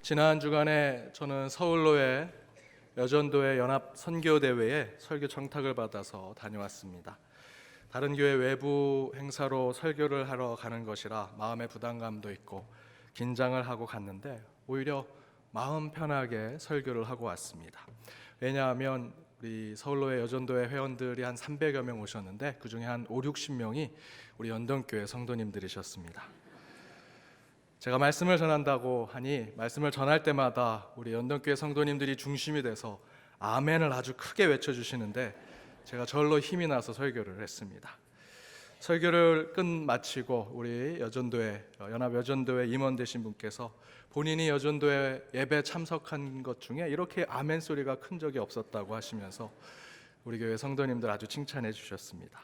지난 주간에 저는 서울로의 여전도회 연합 선교대회에 설교 청탁을 받아서 다녀왔습니다. 다른 교회 외부 행사로 설교를 하러 가는 것이라 마음의 부담감도 있고 긴장을 하고 갔는데 오히려 마음 편하게 설교를 하고 왔습니다. 왜냐하면 우리 서울로의 여전도회 회원들이 한 300여 명 오셨는데 그중에 한 5, 60명이 우리 연동교회 성도님들이셨습니다. 제가 말씀을 전한다고 하니 말씀을 전할 때마다 우리 연동교회 성도님들이 중심이 돼서 아멘을 아주 크게 외쳐주시는데 제가 절로 힘이 나서 설교를 했습니다. 설교를 마치고 우리 여전도회 연합 여전도회 임원 되신 분께서 본인이 여전도회 예배 참석한 것 중에 이렇게 아멘 소리가 큰 적이 없었다고 하시면서 우리 교회 성도님들 아주 칭찬해 주셨습니다.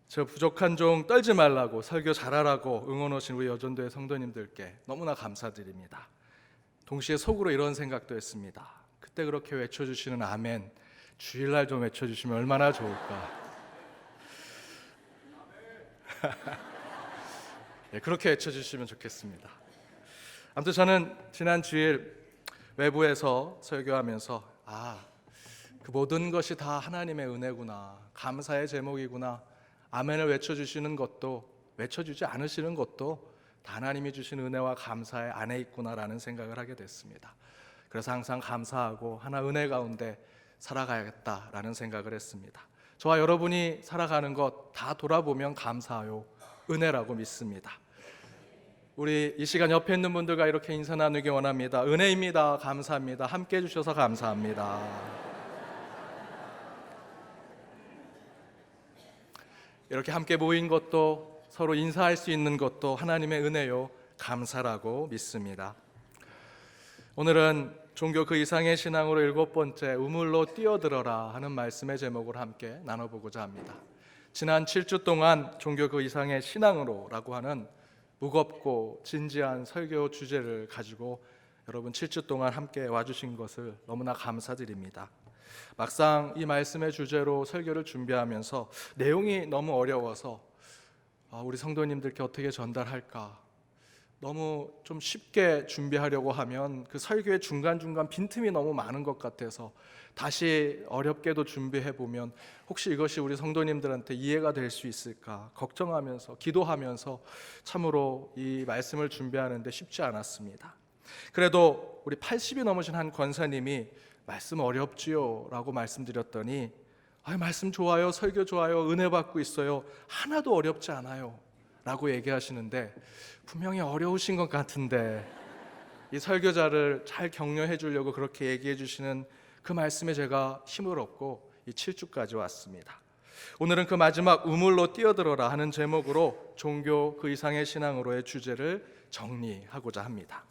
저 부족한 종 떨지 말라고 설교 잘하라고 응원 오신 우리 여전도회 성도님들께 너무나 감사드립니다. 동시에 속으로 이런 생각도 했습니다. 그때 그렇게 외쳐주시는 아멘 주일날 좀 외쳐주시면 얼마나 좋을까. 네, 그렇게 외쳐주시면 좋겠습니다. 아무튼 저는 지난 주일 외부에서 설교하면서 그 모든 것이 다 하나님의 은혜구나, 감사의 제목이구나, 아멘을 외쳐주시는 것도 외쳐주지 않으시는 것도 다 하나님이 주신 은혜와 감사의 안에 있구나라는 생각을 하게 됐습니다. 그래서 항상 감사하고 하나 은혜 가운데 살아가야겠다라는 생각을 했습니다. 저와 여러분이 살아가는 것 다 돌아보면 감사요 은혜라고 믿습니다. 우리 이 시간 옆에 있는 분들과 이렇게 인사 나누기 원합니다. 은혜입니다. 감사합니다. 함께 해주셔서 감사합니다. 이렇게 함께 모인 것도 서로 인사할 수 있는 것도 하나님의 은혜요 감사라고 믿습니다. 오늘은 종교 그 이상의 신앙으로 7번째 우물로 뛰어들어라 하는 말씀의 제목을 함께 나눠보고자 합니다. 지난 7주 동안 종교 그 이상의 신앙으로 라고 하는 무겁고 진지한 설교 주제를 가지고 여러분 7주 동안 함께 와주신 것을 너무나 감사드립니다. 막상 이 말씀의 주제로 설교를 준비하면서 내용이 너무 어려워서 우리 성도님들께 어떻게 전달할까, 너무 좀 쉽게 준비하려고 하면 그 설교의 중간중간 빈틈이 너무 많은 것 같아서 다시 어렵게도 준비해보면 혹시 이것이 우리 성도님들한테 이해가 될 수 있을까 걱정하면서 기도하면서 참으로 이 말씀을 준비하는데 쉽지 않았습니다. 그래도 우리 80이 넘으신 한 권사님이 말씀 어렵지요 라고 말씀드렸더니 말씀 좋아요, 설교 좋아요, 은혜 받고 있어요, 하나도 어렵지 않아요 라고 얘기하시는데 분명히 어려우신 것 같은데 이 설교자를 잘 격려해 주려고 그렇게 얘기해 주시는 그 말씀에 제가 힘을 얻고 이 7주까지 왔습니다. 오늘은 그 마지막 우물로 뛰어들어라 하는 제목으로 종교 그 이상의 신앙으로의 주제를 정리하고자 합니다.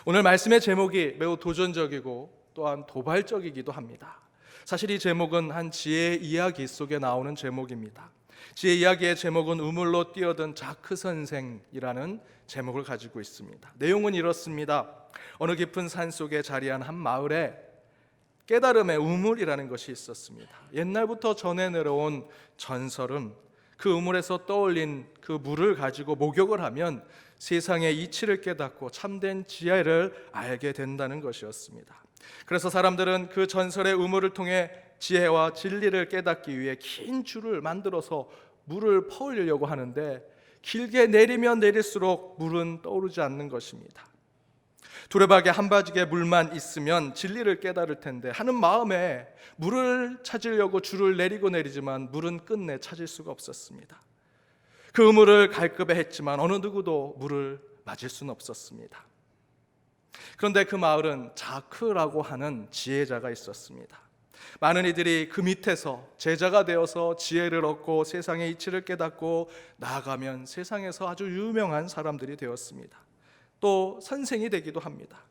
오늘 말씀의 제목이 매우 도전적이고 또한 도발적이기도 합니다. 사실 이 제목은 한 지혜 이야기 속에 나오는 제목입니다. 지혜 이야기의 제목은 우물로 뛰어든 자크 선생이라는 제목을 가지고 있습니다. 내용은 이렇습니다. 어느 깊은 산 속에 자리한 한 마을에 깨달음의 우물이라는 것이 있었습니다. 옛날부터 전해 내려온 전설은 그 우물에서 떠올린 그 물을 가지고 목욕을 하면 세상의 이치를 깨닫고 참된 지혜를 알게 된다는 것이었습니다. 그래서 사람들은 그 전설의 우물을 통해 지혜와 진리를 깨닫기 위해 긴 줄을 만들어서 물을 퍼올리려고 하는데 길게 내리면 내릴수록 물은 떠오르지 않는 것입니다. 두레박에 한 바지게 물만 있으면 진리를 깨달을 텐데 하는 마음에 물을 찾으려고 줄을 내리고 내리지만 물은 끝내 찾을 수가 없었습니다. 그 우물을 갈급해 했지만 어느 누구도 물을 맞을 수는 없었습니다. 그런데 그 마을은 자크라고 하는 지혜자가 있었습니다. 많은 이들이 그 밑에서 제자가 되어서 지혜를 얻고 세상의 이치를 깨닫고 나아가면 세상에서 아주 유명한 사람들이 되었습니다. 또 선생이 되기도 합니다.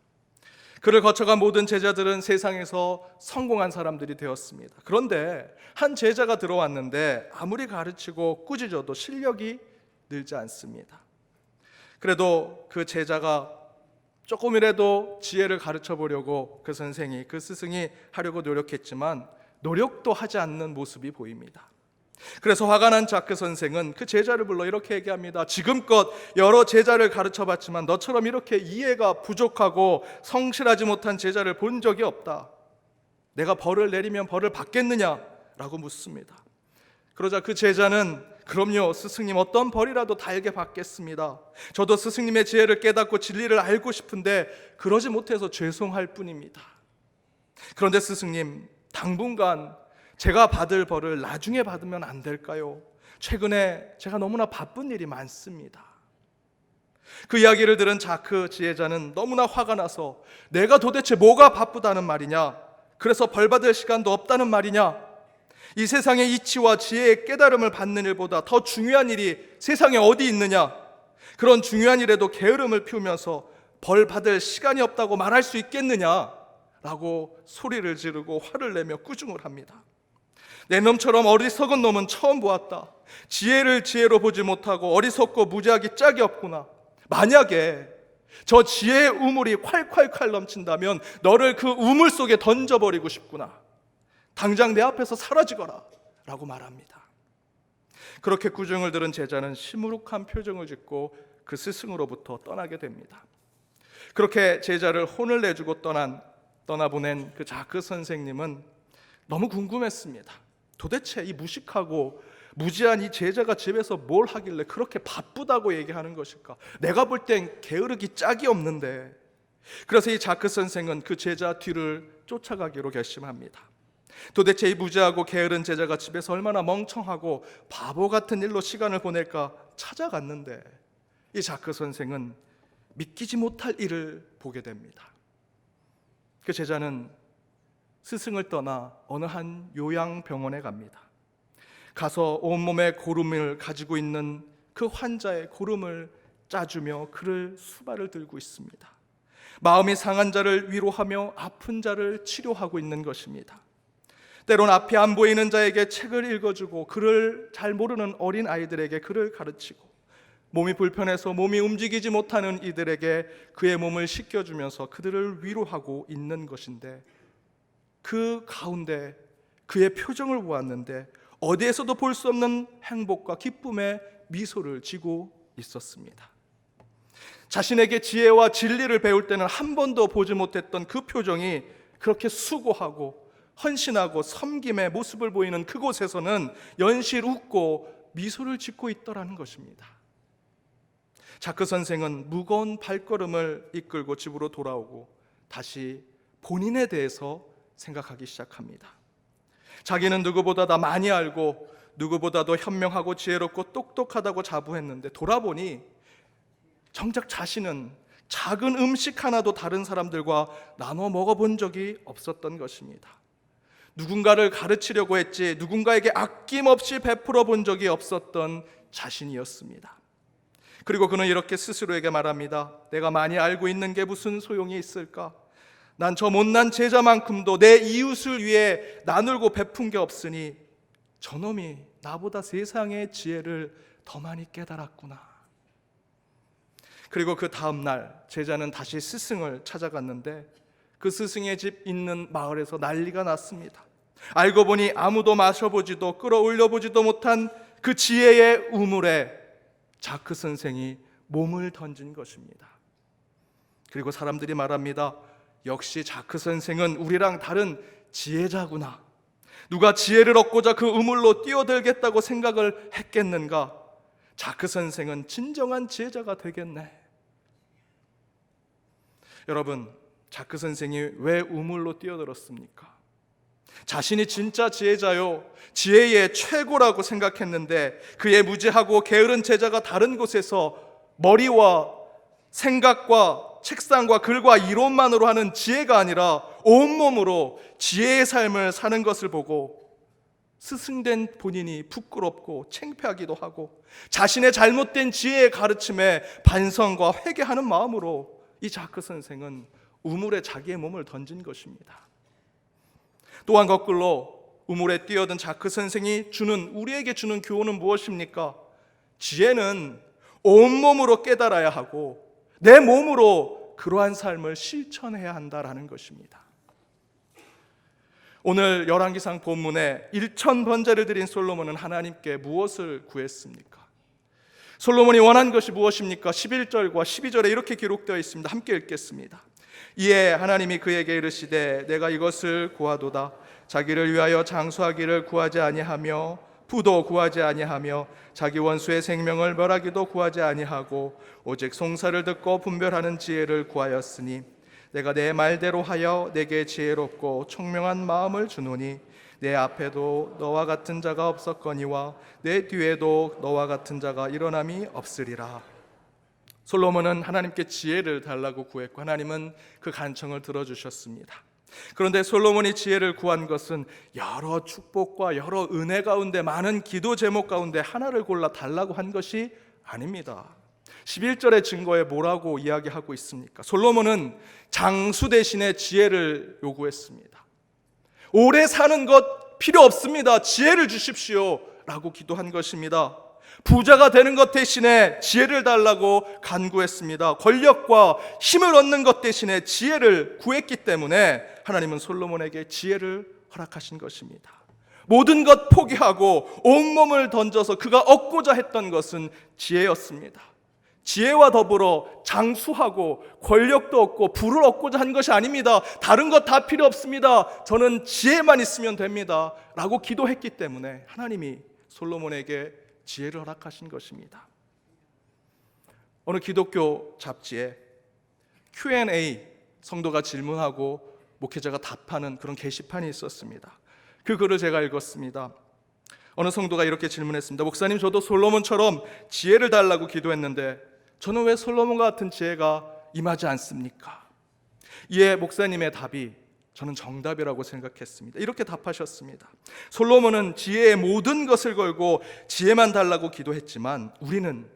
그를 거쳐간 모든 제자들은 세상에서 성공한 사람들이 되었습니다. 그런데 한 제자가 들어왔는데 아무리 가르치고 꾸짖어도 실력이 늘지 않습니다. 그래도 그 제자가 조금이라도 지혜를 가르쳐 보려고 그 선생이, 그 스승이 하려고 노력했지만 노력도 하지 않는 모습이 보입니다. 그래서 화가 난 자크 선생은 그 제자를 불러 이렇게 얘기합니다. 지금껏 여러 제자를 가르쳐봤지만 너처럼 이렇게 이해가 부족하고 성실하지 못한 제자를 본 적이 없다. 내가 벌을 내리면 벌을 받겠느냐? 라고 묻습니다. 그러자 그 제자는 그럼요, 스승님, 어떤 벌이라도 달게 받겠습니다. 저도 스승님의 지혜를 깨닫고 진리를 알고 싶은데 그러지 못해서 죄송할 뿐입니다. 그런데 스승님, 당분간 제가 받을 벌을 나중에 받으면 안 될까요? 최근에 제가 너무나 바쁜 일이 많습니다. 그 이야기를 들은 자크 지혜자는 너무나 화가 나서 내가 도대체 뭐가 바쁘다는 말이냐? 그래서 벌 받을 시간도 없다는 말이냐? 이 세상의 이치와 지혜의 깨달음을 받는 일보다 더 중요한 일이 세상에 어디 있느냐? 그런 중요한 일에도 게으름을 피우면서 벌 받을 시간이 없다고 말할 수 있겠느냐? 라고 소리를 지르고 화를 내며 꾸중을 합니다. 내 놈처럼 어리석은 놈은 처음 보았다. 지혜를 지혜로 보지 못하고 어리석고 무지하기 짝이 없구나. 만약에 저 지혜의 우물이 콸콸콸 넘친다면 너를 그 우물 속에 던져버리고 싶구나. 당장 내 앞에서 사라지거라 라고 말합니다. 그렇게 꾸중을 들은 제자는 시무룩한 표정을 짓고 그 스승으로부터 떠나게 됩니다. 그렇게 제자를 혼을 내주고 떠나보낸 그 자크 선생님은 너무 궁금했습니다. 도대체 이 무식하고 무지한 이 제자가 집에서 뭘 하길래 그렇게 바쁘다고 얘기하는 것일까? 내가 볼 땐 게으르기 짝이 없는데. 그래서 이 자크 선생은 그 제자 뒤를 쫓아가기로 결심합니다. 도대체 이 무지하고 게으른 제자가 집에서 얼마나 멍청하고 바보 같은 일로 시간을 보낼까 찾아갔는데 이 자크 선생은 믿기지 못할 일을 보게 됩니다. 그 제자는 스승을 떠나 어느 한 요양병원에 갑니다. 가서 온몸에 고름을 가지고 있는 그 환자의 고름을 짜주며 그를 수발을 들고 있습니다. 마음이 상한 자를 위로하며 아픈 자를 치료하고 있는 것입니다. 때론 앞이 안 보이는 자에게 책을 읽어주고 글을 잘 모르는 어린 아이들에게 글을 가르치고 몸이 불편해서 몸이 움직이지 못하는 이들에게 그의 몸을 씻겨주면서 그들을 위로하고 있는 것인데 그 가운데 그의 표정을 보았는데 어디에서도 볼 수 없는 행복과 기쁨의 미소를 지고 있었습니다. 자신에게 지혜와 진리를 배울 때는 한 번도 보지 못했던 그 표정이 그렇게 수고하고 헌신하고 섬김의 모습을 보이는 그곳에서는 연실 웃고 미소를 짓고 있더라는 것입니다. 자크 선생은 무거운 발걸음을 이끌고 집으로 돌아오고 다시 본인에 대해서 생각하기 시작합니다. 자기는 누구보다 다 많이 알고 누구보다도 현명하고 지혜롭고 똑똑하다고 자부했는데 돌아보니 정작 자신은 작은 음식 하나도 다른 사람들과 나눠 먹어본 적이 없었던 것입니다. 누군가를 가르치려고 했지 누군가에게 아낌없이 베풀어 본 적이 없었던 자신이었습니다. 그리고 그는 이렇게 스스로에게 말합니다. 내가 많이 알고 있는 게 무슨 소용이 있을까? 난 저 못난 제자만큼도 내 이웃을 위해 나누고 베푼 게 없으니 저놈이 나보다 세상의 지혜를 더 많이 깨달았구나. 그리고 그 다음 날 제자는 다시 스승을 찾아갔는데 그 스승의 집 있는 마을에서 난리가 났습니다. 알고 보니 아무도 마셔보지도 끌어올려보지도 못한 그 지혜의 우물에 자크 선생이 몸을 던진 것입니다. 그리고 사람들이 말합니다. 역시 자크 선생은 우리랑 다른 지혜자구나. 누가 지혜를 얻고자 그 우물로 뛰어들겠다고 생각을 했겠는가? 자크 선생은 진정한 지혜자가 되겠네. 여러분, 자크 선생이 왜 우물로 뛰어들었습니까? 자신이 진짜 지혜자요, 지혜의 최고라고 생각했는데 그의 무지하고 게으른 제자가 다른 곳에서 머리와 생각과 책상과 글과 이론만으로 하는 지혜가 아니라 온몸으로 지혜의 삶을 사는 것을 보고 스승된 본인이 부끄럽고 창피하기도 하고 자신의 잘못된 지혜의 가르침에 반성과 회개하는 마음으로 이 자크 선생은 우물에 자기의 몸을 던진 것입니다. 또한 거꾸로 우물에 뛰어든 자크 선생이 우리에게 주는 교훈은 무엇입니까? 지혜는 온몸으로 깨달아야 하고 내 몸으로 그러한 삶을 실천해야 한다라는 것입니다. 오늘 열왕기상 본문에 1000번제를 드린 솔로몬은 하나님께 무엇을 구했습니까? 솔로몬이 원한 것이 무엇입니까? 11절과 12절에 이렇게 기록되어 있습니다. 함께 읽겠습니다. 이에 하나님이 그에게 이르시되 내가 이것을 구하도다. 자기를 위하여 장수하기를 구하지 아니하며 부도 구하지 아니하며 자기 원수의 생명을 멸하기도 구하지 아니하고 오직 송사를 듣고 분별하는 지혜를 구하였으니 내가 내 말대로 하여 내게 지혜롭고 총명한 마음을 주노니 내 앞에도 너와 같은 자가 없었거니와 내 뒤에도 너와 같은 자가 일어남이 없으리라. 솔로몬은 하나님께 지혜를 달라고 구했고 하나님은 그 간청을 들어주셨습니다. 그런데 솔로몬이 지혜를 구한 것은 여러 축복과 여러 은혜 가운데 많은 기도 제목 가운데 하나를 골라 달라고 한 것이 아닙니다. 11절의 증거에 뭐라고 이야기하고 있습니까? 솔로몬은 장수 대신에 지혜를 요구했습니다. 오래 사는 것 필요 없습니다. 지혜를 주십시오 라고 기도한 것입니다. 부자가 되는 것 대신에 지혜를 달라고 간구했습니다. 권력과 힘을 얻는 것 대신에 지혜를 구했기 때문에 하나님은 솔로몬에게 지혜를 허락하신 것입니다. 모든 것 포기하고 온몸을 던져서 그가 얻고자 했던 것은 지혜였습니다. 지혜와 더불어 장수하고 권력도 얻고 부를 얻고자 한 것이 아닙니다. 다른 것 다 필요 없습니다. 저는 지혜만 있으면 됩니다 라고 기도했기 때문에 하나님이 솔로몬에게 지혜를 허락하신 것입니다. 어느 기독교 잡지에 Q&A, 성도가 질문하고 목회자가 답하는 그런 게시판이 있었습니다. 그 글을 제가 읽었습니다. 어느 성도가 이렇게 질문했습니다. 목사님, 저도 솔로몬처럼 지혜를 달라고 기도했는데 저는 왜 솔로몬과 같은 지혜가 임하지 않습니까? 이에 목사님의 답이 저는 정답이라고 생각했습니다. 이렇게 답하셨습니다. 솔로몬은 지혜의 모든 것을 걸고 지혜만 달라고 기도했지만 우리는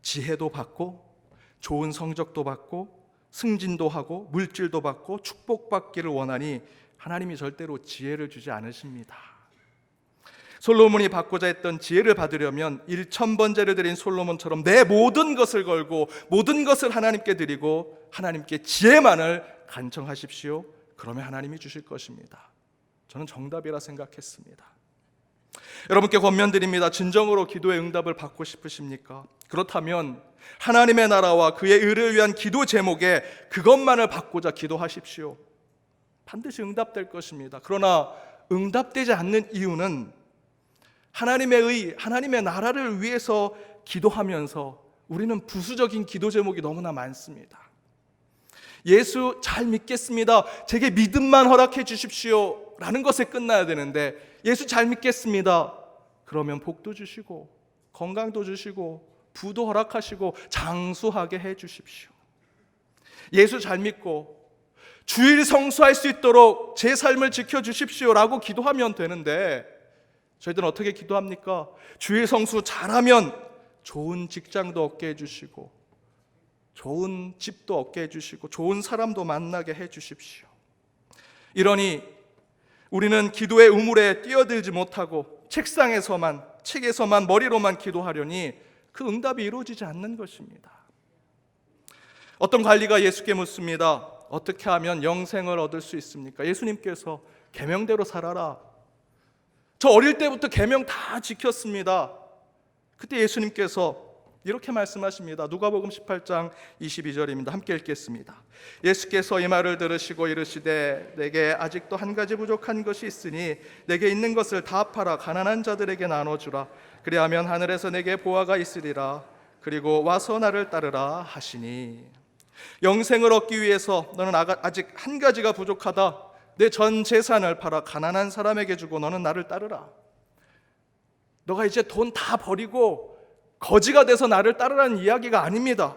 지혜도 받고 좋은 성적도 받고 승진도 하고 물질도 받고 축복받기를 원하니 하나님이 절대로 지혜를 주지 않으십니다. 솔로몬이 받고자 했던 지혜를 받으려면 1000번제를 드린 솔로몬처럼 내 모든 것을 걸고 모든 것을 하나님께 드리고 하나님께 지혜만을 간청하십시오. 그러면 하나님이 주실 것입니다. 저는 정답이라 생각했습니다. 여러분께 권면드립니다. 진정으로 기도의 응답을 받고 싶으십니까? 그렇다면 하나님의 나라와 그의 의를 위한 기도 제목에 그것만을 받고자 기도하십시오. 반드시 응답될 것입니다. 그러나 응답되지 않는 이유는 하나님의 의, 하나님의 나라를 위해서 기도하면서 우리는 부수적인 기도 제목이 너무나 많습니다. 예수 잘 믿겠습니다. 제게 믿음만 허락해 주십시오 라는 것에 끝나야 되는데 예수 잘 믿겠습니다. 그러면 복도 주시고 건강도 주시고 부도 허락하시고 장수하게 해 주십시오. 예수 잘 믿고 주일 성수할 수 있도록 제 삶을 지켜주십시오 라고 기도하면 되는데 저희들은 어떻게 기도합니까? 주일 성수 잘하면 좋은 직장도 얻게 해주시고 좋은 집도 얻게 해주시고 좋은 사람도 만나게 해주십시오. 이러니 우리는 기도의 우물에 뛰어들지 못하고 책에서만 머리로만 기도하려니 그 응답이 이루어지지 않는 것입니다. 어떤 관리가 예수께 묻습니다. 어떻게 하면 영생을 얻을 수 있습니까? 예수님께서 계명대로 살아라. 저 어릴 때부터 계명 다 지켰습니다. 그때 예수님께서 이렇게 말씀하십니다. 누가복음 18장 22절입니다. 함께 읽겠습니다. 예수께서 이 말을 들으시고 이르시되 내게 아직도 한 가지 부족한 것이 있으니 내게 있는 것을 다 팔아 가난한 자들에게 나눠주라. 그리하면 하늘에서 내게 보화가 있으리라. 그리고 와서 나를 따르라 하시니. 영생을 얻기 위해서 너는 아직 한 가지가 부족하다. 내 전 재산을 팔아 가난한 사람에게 주고 너는 나를 따르라. 너가 이제 돈 다 버리고 거지가 돼서 나를 따르라는 이야기가 아닙니다.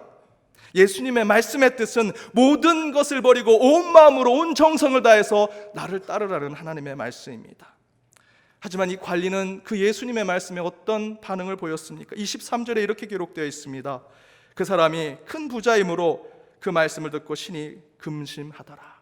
예수님의 말씀의 뜻은 모든 것을 버리고 온 마음으로 온 정성을 다해서 나를 따르라는 하나님의 말씀입니다. 하지만 이 관리는 그 예수님의 말씀에 어떤 반응을 보였습니까? 23절에 이렇게 기록되어 있습니다. 그 사람이 큰 부자이므로 그 말씀을 듣고 신이 금심하더라.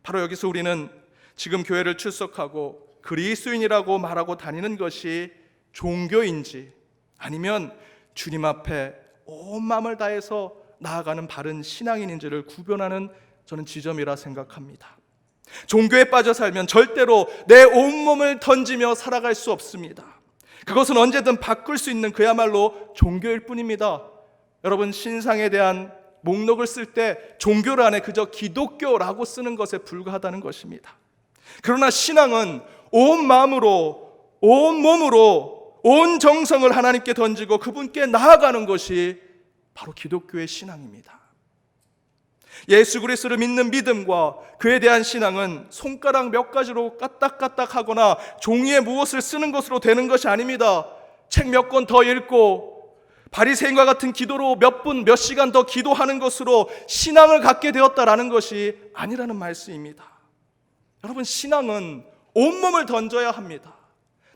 바로 여기서 우리는 지금 교회를 출석하고 그리스도인이라고 말하고 다니는 것이 종교인지 아니면 주님 앞에 온 마음을 다해서 나아가는 바른 신앙인인지를 구별하는 저는 지점이라 생각합니다. 종교에 빠져 살면 절대로 내 온몸을 던지며 살아갈 수 없습니다. 그것은 언제든 바꿀 수 있는 그야말로 종교일 뿐입니다. 여러분, 신상에 대한 목록을 쓸 때 종교를 안에 그저 기독교라고 쓰는 것에 불과하다는 것입니다. 그러나 신앙은 온 마음으로, 온 몸으로, 온 정성을 하나님께 던지고 그분께 나아가는 것이 바로 기독교의 신앙입니다. 예수 그리스도를 믿는 믿음과 그에 대한 신앙은 손가락 몇 가지로 까딱까딱하거나 종이에 무엇을 쓰는 것으로 되는 것이 아닙니다. 책 몇 권 더 읽고 바리새인과 같은 기도로 몇 분, 몇 시간 더 기도하는 것으로 신앙을 갖게 되었다라는 것이 아니라는 말씀입니다. 여러분, 신앙은 온몸을 던져야 합니다.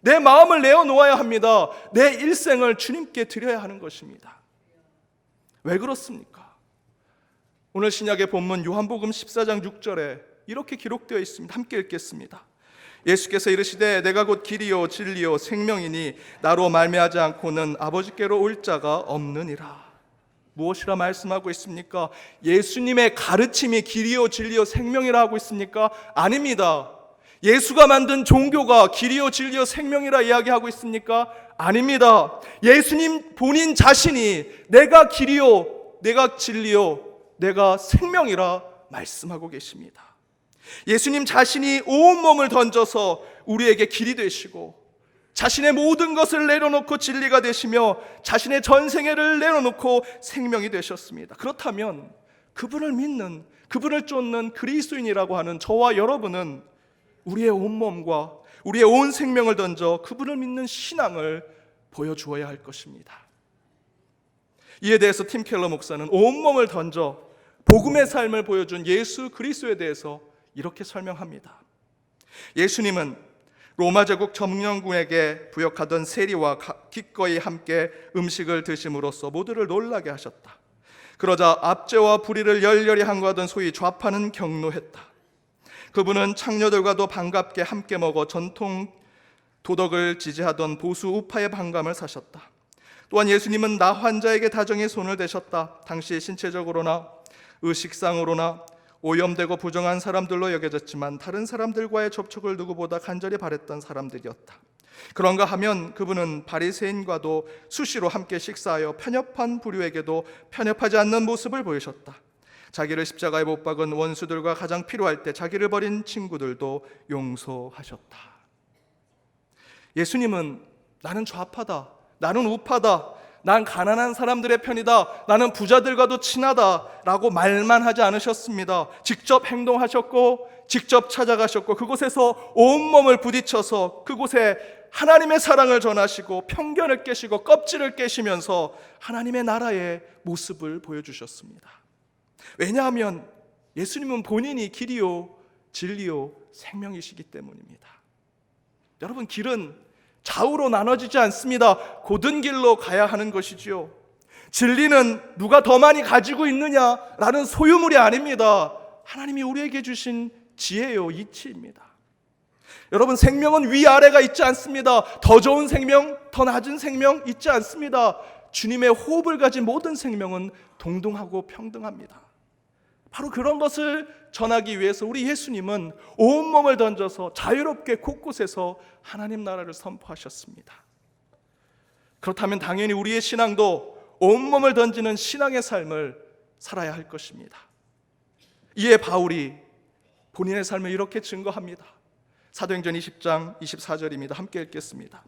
내 마음을 내어놓아야 합니다. 내 일생을 주님께 드려야 하는 것입니다. 왜 그렇습니까? 오늘 신약의 본문 요한복음 14장 6절에 이렇게 기록되어 있습니다. 함께 읽겠습니다. 예수께서 이르시되 내가 곧 길이요 진리요 생명이니 나로 말미암지 않고는 아버지께로 올 자가 없느니라. 무엇이라 말씀하고 있습니까? 예수님의 가르침이 길이요 진리요 생명이라 하고 있습니까? 아닙니다. 예수가 만든 종교가 길이요 진리요 생명이라 이야기하고 있습니까? 아닙니다. 예수님 본인 자신이 내가 길이요, 내가 진리요, 내가 생명이라 말씀하고 계십니다. 예수님 자신이 온몸을 던져서 우리에게 길이 되시고 자신의 모든 것을 내려놓고 진리가 되시며 자신의 전생애를 내려놓고 생명이 되셨습니다. 그렇다면 그분을 믿는, 그분을 쫓는 그리스도인이라고 하는 저와 여러분은 우리의 온몸과 우리의 온 생명을 던져 그분을 믿는 신앙을 보여주어야 할 것입니다. 이에 대해서 팀 켈러 목사는 온몸을 던져 복음의 삶을 보여준 예수 그리스도에 대해서 이렇게 설명합니다. 예수님은 로마 제국 점령군에게 부역하던 세리와 기꺼이 함께 음식을 드심으로써 모두를 놀라게 하셨다. 그러자 압제와 불의를 열렬히 항거하던 소위 좌파는 경노했다. 그분은 창녀들과도 반갑게 함께 먹어 전통 도덕을 지지하던 보수 우파의 반감을 사셨다. 또한 예수님은 나 환자에게 다정히 손을 대셨다. 당시 신체적으로나 의식상으로나 오염되고 부정한 사람들로 여겨졌지만 다른 사람들과의 접촉을 누구보다 간절히 바랬던 사람들이었다. 그런가 하면 그분은 바리새인과도 수시로 함께 식사하여 편협한 부류에게도 편협하지 않는 모습을 보이셨다. 자기를 십자가에 못 박은 원수들과 가장 필요할 때 자기를 버린 친구들도 용서하셨다. 예수님은 나는 좌파다, 나는 우파다, 난 가난한 사람들의 편이다, 나는 부자들과도 친하다 라고 말만 하지 않으셨습니다. 직접 행동하셨고 직접 찾아가셨고 그곳에서 온몸을 부딪혀서 그곳에 하나님의 사랑을 전하시고 편견을 깨시고 껍질을 깨시면서 하나님의 나라의 모습을 보여주셨습니다. 왜냐하면 예수님은 본인이 길이요 진리요 생명이시기 때문입니다. 여러분, 길은 좌우로 나눠지지 않습니다. 고든 길로 가야 하는 것이지요. 진리는 누가 더 많이 가지고 있느냐라는 소유물이 아닙니다. 하나님이 우리에게 주신 지혜요 이치입니다. 여러분, 생명은 위아래가 있지 않습니다. 더 좋은 생명, 더 낮은 생명 있지 않습니다. 주님의 호흡을 가진 모든 생명은 동등하고 평등합니다. 바로 그런 것을 전하기 위해서 우리 예수님은 온몸을 던져서 자유롭게 곳곳에서 하나님 나라를 선포하셨습니다. 그렇다면 당연히 우리의 신앙도 온몸을 던지는 신앙의 삶을 살아야 할 것입니다. 이에 바울이 본인의 삶을 이렇게 증거합니다. 사도행전 20장 24절입니다. 함께 읽겠습니다.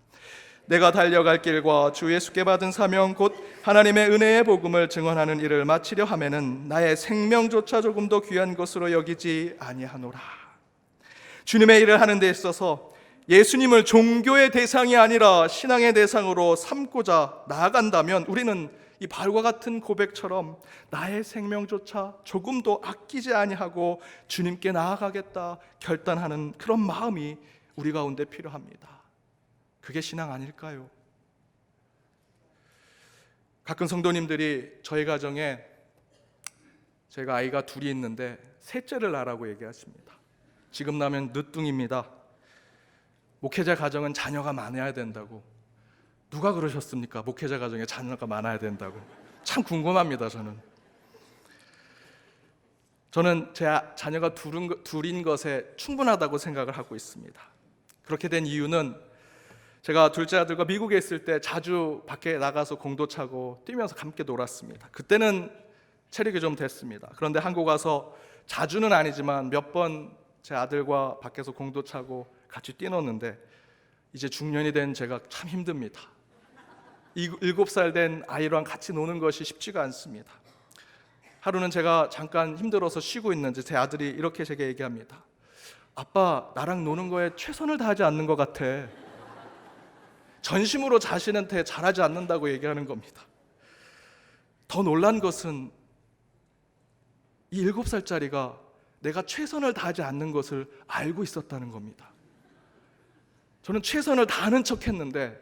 내가 달려갈 길과 주 예수께 받은 사명 곧 하나님의 은혜의 복음을 증언하는 일을 마치려 하면은 나의 생명조차 조금도 귀한 것으로 여기지 아니하노라. 주님의 일을 하는 데 있어서 예수님을 종교의 대상이 아니라 신앙의 대상으로 삼고자 나아간다면 우리는 이 바울과 같은 고백처럼 나의 생명조차 조금도 아끼지 아니하고 주님께 나아가겠다 결단하는 그런 마음이 우리 가운데 필요합니다. 그게 신앙 아닐까요? 가끔 성도님들이 저희 가정에 제가 아이가 둘이 있는데 셋째를 낳으라고 얘기하십니다. 지금 나면 늦둥입니다. 목회자 가정은 자녀가 많아야 된다고. 누가 그러셨습니까? 목회자 가정에 자녀가 많아야 된다고. 참 궁금합니다. 저는 저는 제 자녀가 둘인 것에 충분하다고 생각을 하고 있습니다. 그렇게 된 이유는 제가 둘째 아들과 미국에 있을 때 자주 밖에 나가서 공도 차고 뛰면서 함께 놀았습니다. 그때는 체력이 좀 됐습니다. 그런데 한국 와서 자주는 아니지만 몇 번 제 아들과 밖에서 공도 차고 같이 뛰놀는데 이제 중년이 된 제가 참 힘듭니다. 7살 된 아이랑 같이 노는 것이 쉽지가 않습니다. 하루는 제가 잠깐 힘들어서 쉬고 있는지 제 아들이 이렇게 제게 얘기합니다. 아빠, 나랑 노는 거에 최선을 다하지 않는 것 같아. 전심으로 자신한테 잘하지 않는다고 얘기하는 겁니다. 더 놀란 것은 이 7살짜리가 내가 최선을 다하지 않는 것을 알고 있었다는 겁니다. 저는 최선을 다하는 척 했는데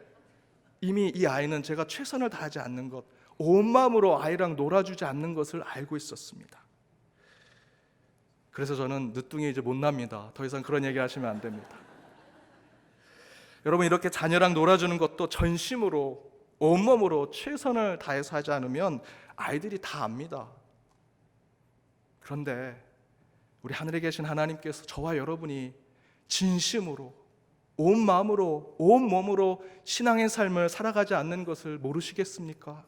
이미 이 아이는 제가 최선을 다하지 않는 것, 온 마음으로 아이랑 놀아주지 않는 것을 알고 있었습니다. 그래서 저는 늦둥이 이제 못 납니다. 더 이상 그런 얘기 하시면 안 됩니다. 여러분, 이렇게 자녀랑 놀아주는 것도 전심으로 온몸으로 최선을 다해서 하지 않으면 아이들이 다 압니다. 그런데 우리 하늘에 계신 하나님께서 저와 여러분이 진심으로 온 마음으로 온 몸으로 신앙의 삶을 살아가지 않는 것을 모르시겠습니까?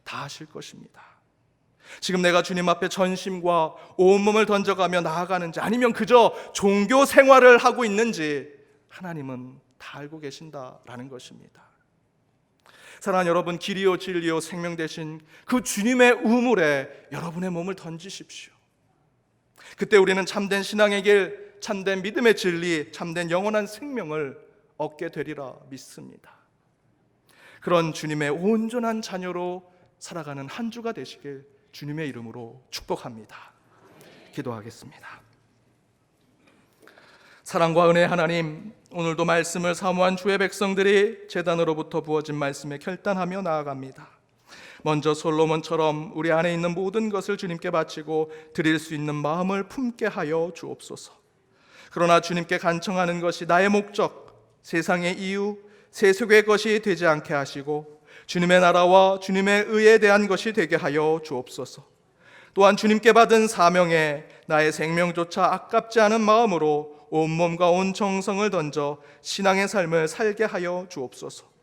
다 아실 것입니다. 지금 내가 주님 앞에 전심과 온몸을 던져가며 나아가는지 아니면 그저 종교 생활을 하고 있는지 하나님은 다 알고 계신다라는 것입니다. 사랑하는 여러분, 길이요 진리요 생명 되신 그 주님의 우물에 여러분의 몸을 던지십시오. 그때 우리는 참된 신앙의 길, 참된 믿음의 진리, 참된 영원한 생명을 얻게 되리라 믿습니다. 그런 주님의 온전한 자녀로 살아가는 한 주가 되시길 주님의 이름으로 축복합니다. 기도하겠습니다. 사랑과 은혜의 하나님, 오늘도 말씀을 사모한 주의 백성들이 제단으로부터 부어진 말씀에 결단하며 나아갑니다. 먼저 솔로몬처럼 우리 안에 있는 모든 것을 주님께 바치고 드릴 수 있는 마음을 품게 하여 주옵소서. 그러나 주님께 간청하는 것이 나의 목적, 세상의 이유, 세속의 것이 되지 않게 하시고 주님의 나라와 주님의 의에 대한 것이 되게 하여 주옵소서. 또한 주님께 받은 사명에 나의 생명조차 아깝지 않은 마음으로 온몸과 온 정성을 던져 신앙의 삶을 살게 하여 주옵소서.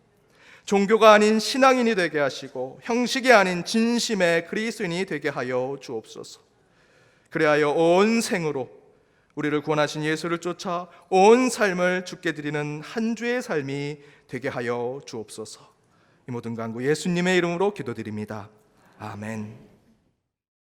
종교가 아닌 신앙인이 되게 하시고 형식이 아닌 진심의 그리스도인이 되게 하여 주옵소서. 그래하여 온 생으로 우리를 구원하신 예수를 쫓아 온 삶을 주께 드리는 한 주의 삶이 되게 하여 주옵소서. 이 모든 간구 예수님의 이름으로 기도드립니다. 아멘.